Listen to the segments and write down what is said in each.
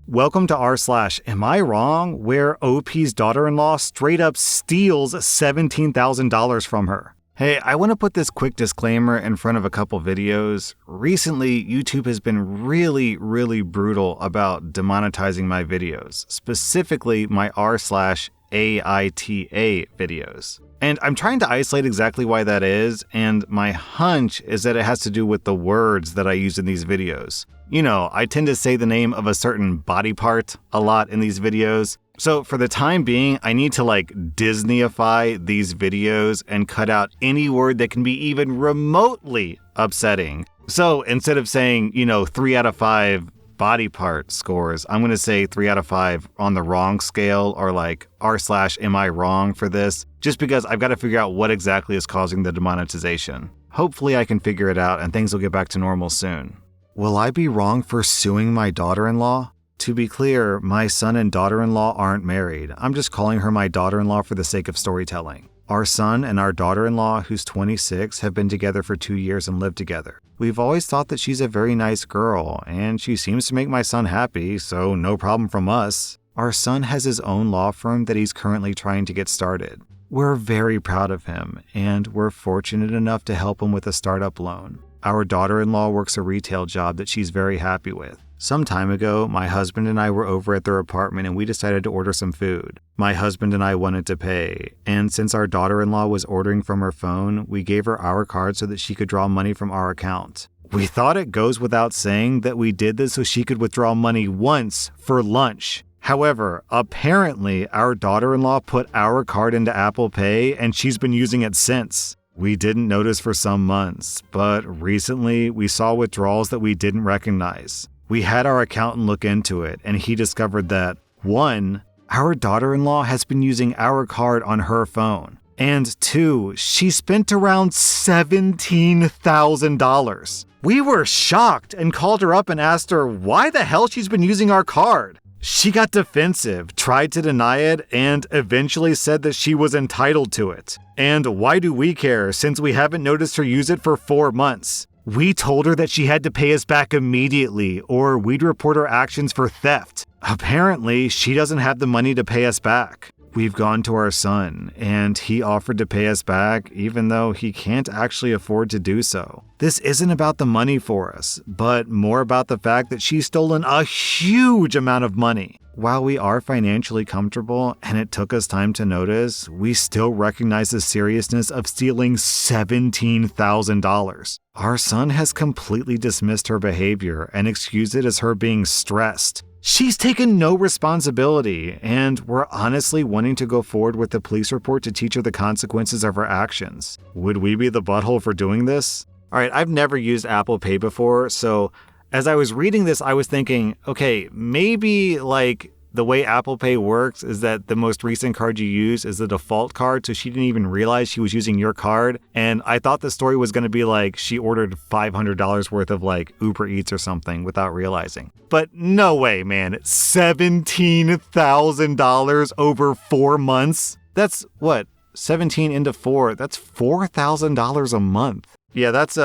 Welcome to rSlash, Am I Wrong? Where OP's daughter-in-law straight up steals $17,000 from her. Hey, I want to put this quick disclaimer in front of a couple videos. Recently, YouTube has been really brutal about demonetizing my videos, specifically my rSlash AITA videos. And I'm trying to isolate exactly why that is, and my hunch is that it has to do with the words that I use in these videos. You know, I tend to say the name of a certain body part a lot in these videos. So for the time being, I need to Disneyify these videos and cut out any word that can be even remotely upsetting. So instead of saying, 3 out of 5 body part scores, I'm going to say 3 out of 5 on the wrong scale, or rSlash am I wrong for this, just because I've got to figure out what exactly is causing the demonetization. Hopefully I can figure it out and things will get back to normal soon. Will I be wrong for suing my daughter-in-law? To be clear, my son and daughter-in-law aren't married. I'm just calling her my daughter-in-law for the sake of storytelling. Our son and our daughter-in-law, who's 26, have been together for 2 years and live together. We've always thought that she's a very nice girl, and she seems to make my son happy, so no problem from us. Our son has his own law firm that he's currently trying to get started. We're very proud of him, and we're fortunate enough to help him with a startup loan. Our daughter-in-law works a retail job that she's very happy with. Some time ago, my husband and I were over at their apartment and we decided to order some food. My husband and I wanted to pay, and since our daughter-in-law was ordering from her phone, we gave her our card so that she could draw money from our account. We thought it goes without saying that we did this so she could withdraw money once for lunch. However, apparently our daughter-in-law put our card into Apple Pay and she's been using it since. We didn't notice for some months, but recently we saw withdrawals that we didn't recognize. We had our accountant look into it, and he discovered that 1. Our daughter-in-law has been using our card on her phone, and 2. She spent around $17,000. We were shocked and called her up and asked her why the hell she's been using our card. She got defensive, tried to deny it, and eventually said that she was entitled to it. And why do we care since we haven't noticed her use it for 4 months? We told her that she had to pay us back immediately or we'd report her actions for theft. Apparently, she doesn't have the money to pay us back. We've gone to our son, and he offered to pay us back even though he can't actually afford to do so. This isn't about the money for us, but more about the fact that she's stolen a huge amount of money. While we are financially comfortable and it took us time to notice, we still recognize the seriousness of stealing $17,000. Our son has completely dismissed her behavior and excused it as her being stressed. She's taken no responsibility, and we're honestly wanting to go forward with the police report to teach her the consequences of her actions. Would we be the butthole for doing this? All right, I've never used Apple Pay before, so as I was reading this, I was thinking, okay, maybe the way Apple Pay works is that the most recent card you use is the default card, so she didn't even realize she was using your card. And I thought the story was going to be she ordered $500 worth of Uber Eats or something without realizing. But no way, man. $17,000 over 4 months? That's what? 17 into 4. That's $4,000 a month. Yeah, that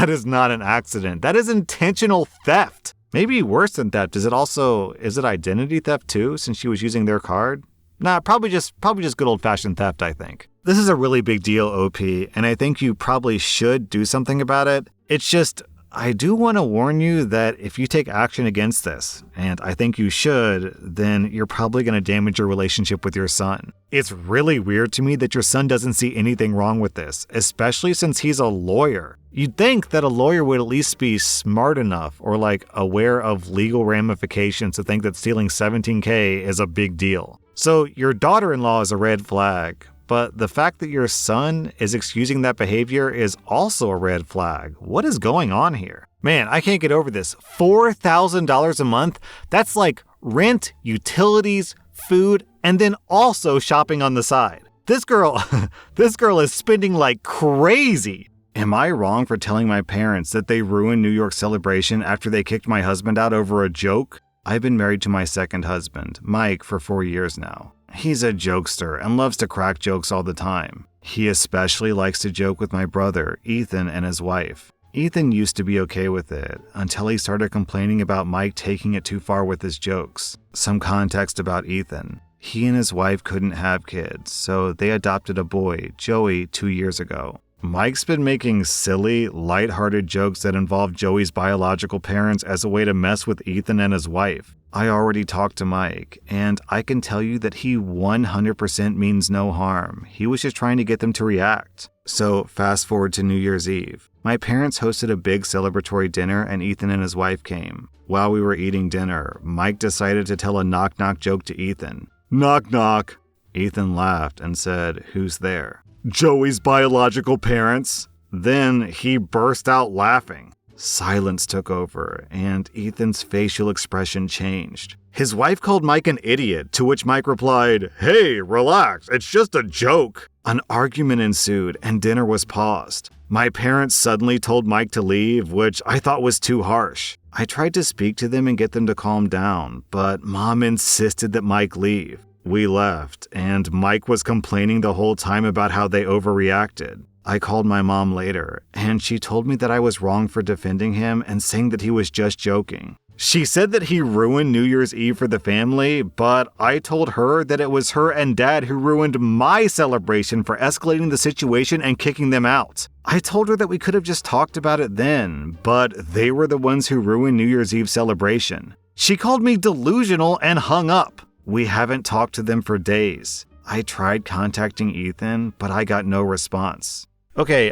is not an accident. That is intentional theft. Maybe worse than theft. Is it identity theft too, since she was using their card? Nah, probably just good old-fashioned theft, I think. This is a really big deal, OP, and I think you probably should do something about it. It's just, I do want to warn you that if you take action against this, and I think you should, then you're probably going to damage your relationship with your son. It's really weird to me that your son doesn't see anything wrong with this, especially since he's a lawyer. You'd think that a lawyer would at least be smart enough or aware of legal ramifications to think that stealing $17K is a big deal. So your daughter-in-law is a red flag, but the fact that your son is excusing that behavior is also a red flag. What is going on here? Man, I can't get over this. $4,000 a month? That's rent, utilities, food, and then also shopping on the side. This girl is spending like crazy. Am I wrong for telling my parents that they ruined New York's celebration after they kicked my husband out over a joke? I've been married to my second husband, Mike, for 4 years now. He's a jokester and loves to crack jokes all the time. He especially likes to joke with my brother, Ethan, and his wife. Ethan used to be okay with it until he started complaining about Mike taking it too far with his jokes. Some context about Ethan. He and his wife couldn't have kids, so they adopted a boy, Joey, 2 years ago. Mike's been making silly, lighthearted jokes that involve Joey's biological parents as a way to mess with Ethan and his wife. I already talked to Mike, and I can tell you that he 100% means no harm. He was just trying to get them to react. So fast forward to New Year's Eve. My parents hosted a big celebratory dinner and Ethan and his wife came. While we were eating dinner, Mike decided to tell a knock-knock joke to Ethan. Knock knock. Ethan laughed and said, "Who's there?" "Joey's biological parents." Then he burst out laughing. Silence took over, and Ethan's facial expression changed. His wife called Mike an idiot, to which Mike replied, "Hey, relax, it's just a joke." An argument ensued, and dinner was paused. My parents suddenly told Mike to leave, which I thought was too harsh. I tried to speak to them and get them to calm down, but Mom insisted that Mike leave. We left, and Mike was complaining the whole time about how they overreacted. I called my mom later, and she told me that I was wrong for defending him and saying that he was just joking. She said that he ruined New Year's Eve for the family, but I told her that it was her and Dad who ruined my celebration for escalating the situation and kicking them out. I told her that we could have just talked about it then, but they were the ones who ruined New Year's Eve celebration. She called me delusional and hung up. We haven't talked to them for days. I tried contacting Ethan, but I got no response. Okay,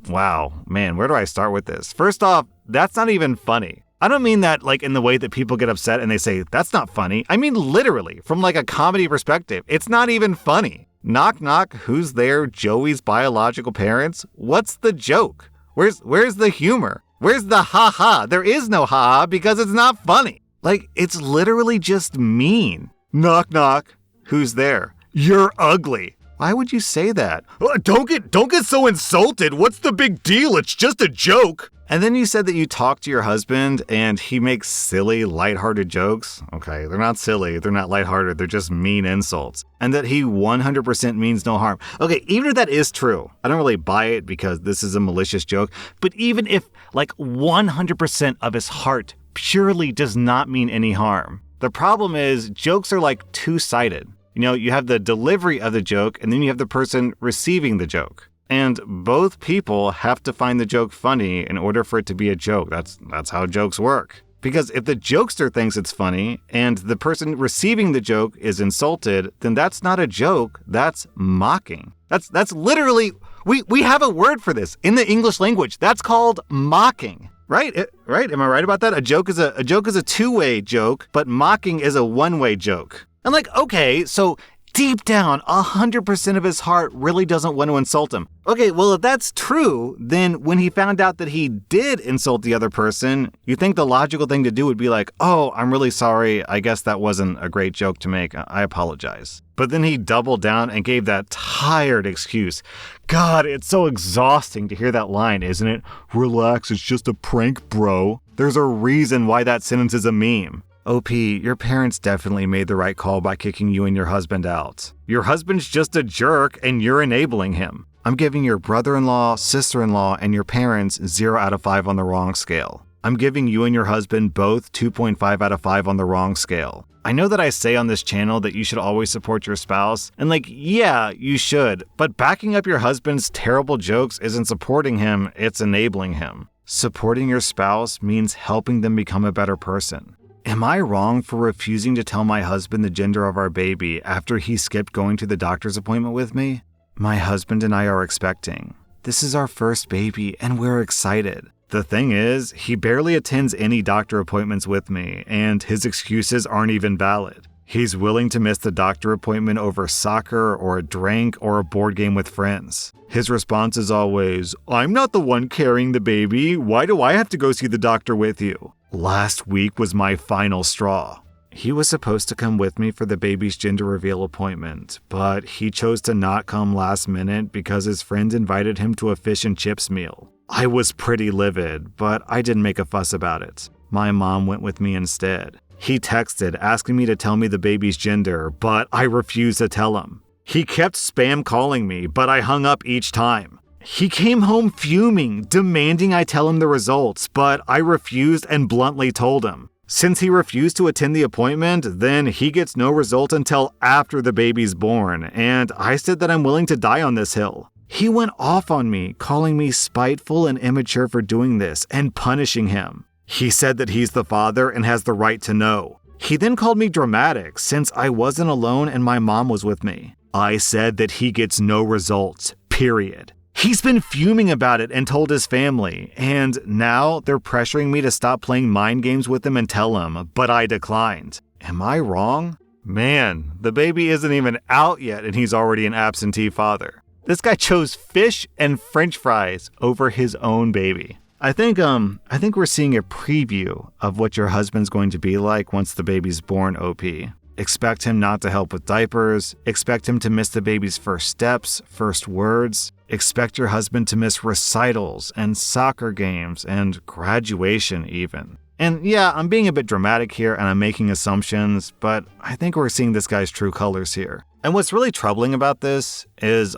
wow, man, where do I start with this? First off, that's not even funny. I don't mean that like in the way that people get upset and they say, that's not funny. I mean literally, from like a comedy perspective, it's not even funny. Knock knock, who's there? Joey's biological parents? What's the joke? Where's the humor? Where's the ha-ha? There is no ha-ha because it's not funny. Like, it's literally just mean. Knock knock, who's there? You're ugly. Why would you say that? Don't get so insulted. What's the big deal? It's just a joke. And then you said that you talked to your husband and he makes silly, lighthearted jokes. Okay, they're not silly, they're not lighthearted, they're just mean insults. And that he 100% means no harm. Okay, even if that is true, I don't really buy it because this is a malicious joke, but even if like 100% of his heart purely does not mean any harm, the problem is jokes are like two-sided. You know, you have the delivery of the joke and then you have the person receiving the joke. And both people have to find the joke funny in order for it to be a joke. That's how jokes work. Because if the jokester thinks it's funny and the person receiving the joke is insulted, then that's not a joke, that's mocking. That's literally, we have a word for this in the English language. That's called mocking. Right? Right? Am I right about that? A joke is a two-way joke, but mocking is a one-way joke. And like, okay, so deep down, 100% of his heart really doesn't want to insult him. Okay, well, if that's true, then when he found out that he did insult the other person, you think the logical thing to do would be like, oh, I'm really sorry. I guess that wasn't a great joke to make. I apologize. But then he doubled down and gave that tired excuse. God, it's so exhausting to hear that line, isn't it? Relax, it's just a prank, bro. There's a reason why that sentence is a meme. OP, your parents definitely made the right call by kicking you and your husband out. Your husband's just a jerk and you're enabling him. I'm giving your brother-in-law, sister-in-law, and your parents 0 out of 5 on the wrong scale. I'm giving you and your husband both 2.5 out of 5 on the wrong scale. I know that I say on this channel that you should always support your spouse, and like, yeah, you should, but backing up your husband's terrible jokes isn't supporting him, it's enabling him. Supporting your spouse means helping them become a better person. Am I wrong for refusing to tell my husband the gender of our baby after he skipped going to the doctor's appointment with me? My husband and I are expecting. This is our first baby and we're excited. The thing is, he barely attends any doctor appointments with me, and his excuses aren't even valid. He's willing to miss the doctor appointment over soccer or a drink or a board game with friends. His response is always, I'm not the one carrying the baby. Why do I have to go see the doctor with you? Last week was my final straw. He was supposed to come with me for the baby's gender reveal appointment, but he chose to not come last minute because his friend invited him to a fish and chips meal. I was pretty livid, but I didn't make a fuss about it. My mom went with me instead. He texted asking me to tell me the baby's gender, but I refused to tell him. He kept spam calling me, but I hung up each time. He came home fuming, demanding I tell him the results, but I refused and bluntly told him. Since he refused to attend the appointment, then he gets no result until after the baby's born, and I said that I'm willing to die on this hill. He went off on me, calling me spiteful and immature for doing this and punishing him. He said that he's the father and has the right to know. He then called me dramatic since I wasn't alone and my mom was with me. I said that he gets no results, period. He's been fuming about it and told his family, and now they're pressuring me to stop playing mind games with him and tell him, but I declined. Am I wrong? Man, the baby isn't even out yet and he's already an absentee father. This guy chose fish and french fries over his own baby. I think we're seeing a preview of what your husband's going to be like once the baby's born, OP. Expect him not to help with diapers. Expect him to miss the baby's first steps, first words. Expect your husband to miss recitals and soccer games and graduation even. And yeah, I'm being a bit dramatic here and I'm making assumptions, but I think we're seeing this guy's true colors here. And what's really troubling about this is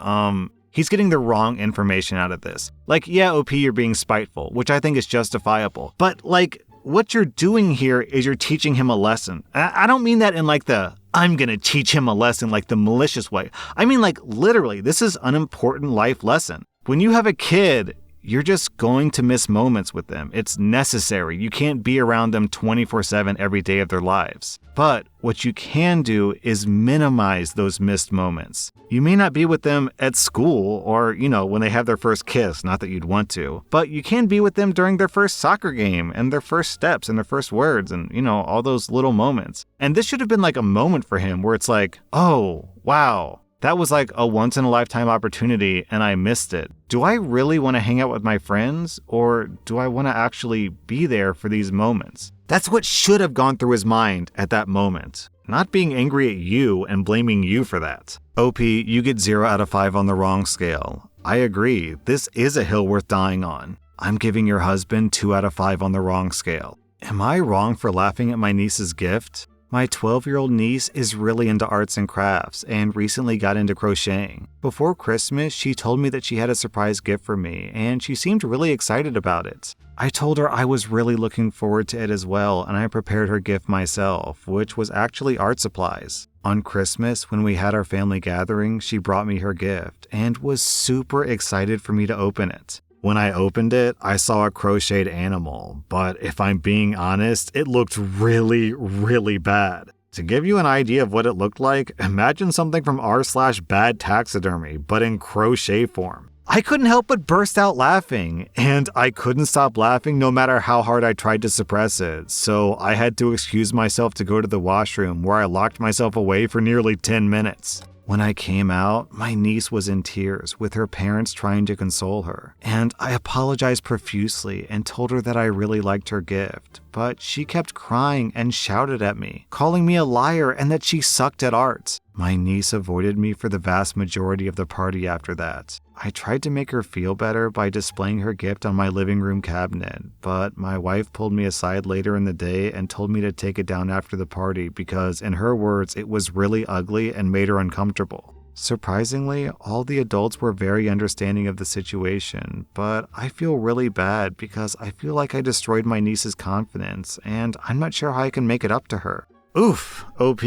he's getting the wrong information out of this. Like, yeah, OP, you're being spiteful, which I think is justifiable. But like, what you're doing here is you're teaching him a lesson. I don't mean that in like the, I'm gonna teach him a lesson, like the malicious way. I mean like literally, this is an important life lesson. When you have a kid, you're just going to miss moments with them. It's necessary. You can't be around them 24/7 every day of their lives. But what you can do is minimize those missed moments. You may not be with them at school or, when they have their first kiss, not that you'd want to, but you can be with them during their first soccer game and their first steps and their first words and, all those little moments. And this should have been like a moment for him where it's like, oh, wow. That was like a once-in-a-lifetime opportunity and I missed it. Do I really want to hang out with my friends or do I want to actually be there for these moments? That's what should have gone through his mind at that moment. Not being angry at you and blaming you for that. OP, you get 0 out of 5 on the wrong scale. I agree, this is a hill worth dying on. I'm giving your husband 2 out of 5 on the wrong scale. Am I wrong for laughing at my niece's gift? My 12-year-old niece is really into arts and crafts and recently got into crocheting. Before Christmas, she told me that she had a surprise gift for me and she seemed really excited about it. I told her I was really looking forward to it as well and I prepared her gift myself, which was actually art supplies. On Christmas, when we had our family gathering, she brought me her gift and was super excited for me to open it. When I opened it, I saw a crocheted animal, but if I'm being honest, it looked really, really bad. To give you an idea of what it looked like, imagine something from rSlash bad taxidermy, but in crochet form. I couldn't help but burst out laughing, and I couldn't stop laughing no matter how hard I tried to suppress it, so I had to excuse myself to go to the washroom where I locked myself away for nearly 10 minutes. When I came out, my niece was in tears with her parents trying to console her, and I apologized profusely and told her that I really liked her gift, but she kept crying and shouted at me, calling me a liar and that she sucked at art. My niece avoided me for the vast majority of the party after that. I tried to make her feel better by displaying her gift on my living room cabinet, but my wife pulled me aside later in the day and told me to take it down after the party because, in her words, it was really ugly and made her uncomfortable. Surprisingly, all the adults were very understanding of the situation, but I feel really bad because I feel like I destroyed my niece's confidence, and I'm not sure how I can make it up to her. Oof, OP,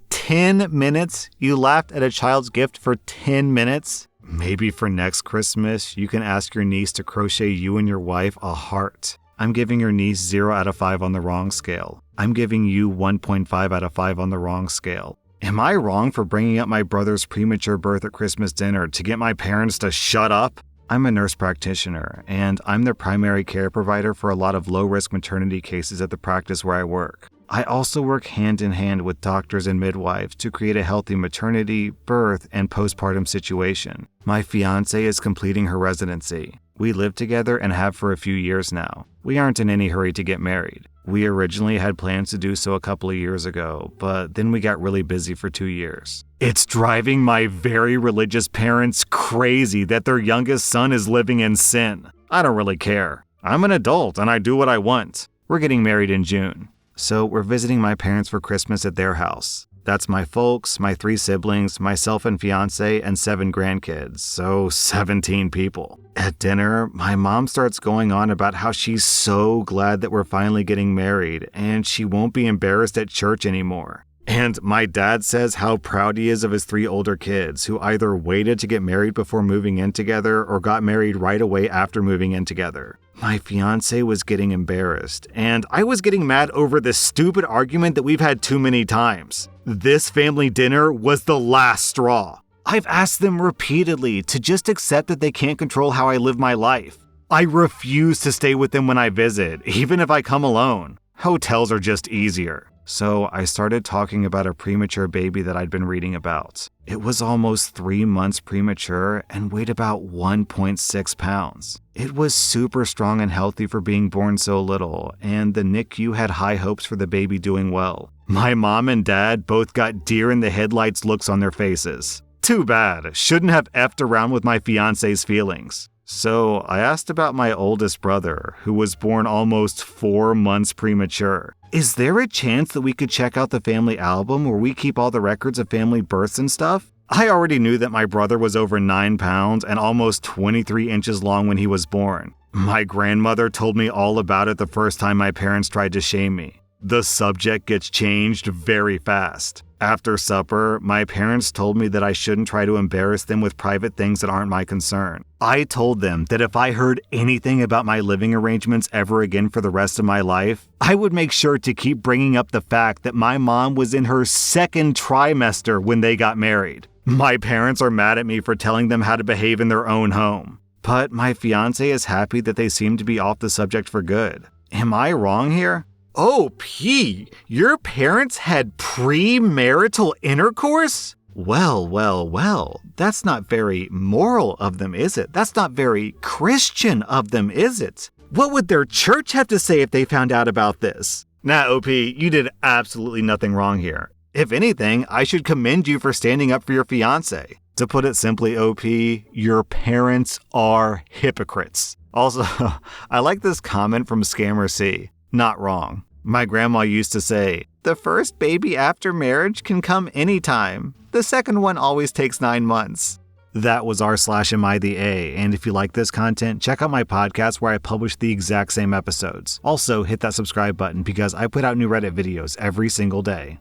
10 minutes? You laughed at a child's gift for 10 minutes? Maybe for next Christmas, you can ask your niece to crochet you and your wife a heart. I'm giving your niece 0 out of 5 on the wrong scale. I'm giving you 1.5 out of 5 on the wrong scale. Am I wrong for bringing up my brother's premature birth at Christmas dinner to get my parents to shut up? I'm a nurse practitioner, and I'm the primary care provider for a lot of low-risk maternity cases at the practice where I work. I also work hand in hand with doctors and midwives to create a healthy maternity, birth, and postpartum situation. My fiance is completing her residency. We live together and have for a few years now. We aren't in any hurry to get married. We originally had plans to do so a couple of years ago, but then we got really busy for 2 years. It's driving my very religious parents crazy that their youngest son is living in sin. I don't really care. I'm an adult and I do what I want. We're getting married in June. So we're visiting my parents for Christmas at their house. That's my folks, my 3 siblings, myself and fiance, and 7 grandkids, so 17 people. At dinner, my mom starts going on about how she's so glad that we're finally getting married and she won't be embarrassed at church anymore. And my dad says how proud he is of his 3 older kids who either waited to get married before moving in together or got married right away after moving in together. My fiance was getting embarrassed, and I was getting mad over this stupid argument that we've had too many times. This family dinner was the last straw. I've asked them repeatedly to just accept that they can't control how I live my life. I refuse to stay with them when I visit, even if I come alone. Hotels are just easier. So I started talking about a premature baby that I'd been reading about. It was almost 3 months premature and weighed about 1.6 pounds. It was super strong and healthy for being born so little, and the NICU had high hopes for the baby doing well. My mom and dad both got deer in the headlights looks on their faces. Too bad, shouldn't have effed around with my fiance's feelings. So I asked about my oldest brother, who was born almost 4 months premature. Is there a chance that we could check out the family album where we keep all the records of family births and stuff? I already knew that my brother was over 9 pounds and almost 23 inches long when he was born. My grandmother told me all about it the first time my parents tried to shame me. The subject gets changed very fast. After supper, my parents told me that I shouldn't try to embarrass them with private things that aren't my concern. I told them that if I heard anything about my living arrangements ever again for the rest of my life, I would make sure to keep bringing up the fact that my mom was in her 2nd trimester when they got married. My parents are mad at me for telling them how to behave in their own home. But my fiance is happy that they seem to be off the subject for good. Am I wrong here? Oh, P, your parents had premarital intercourse? Well, that's not very moral of them, is it? That's not very Christian of them, is it? What would their church have to say if they found out about this? Nah, OP, you did absolutely nothing wrong here. If anything, I should commend you for standing up for your fiance. To put it simply, OP, your parents are hypocrites. Also, I like this comment from Scammer C. Not wrong. My grandma used to say, the first baby after marriage can come anytime. The second one always takes 9 months. That was rSlash and if you like this content, check out my podcast where I publish the exact same episodes. Also, hit that subscribe button because I put out new Reddit videos every single day.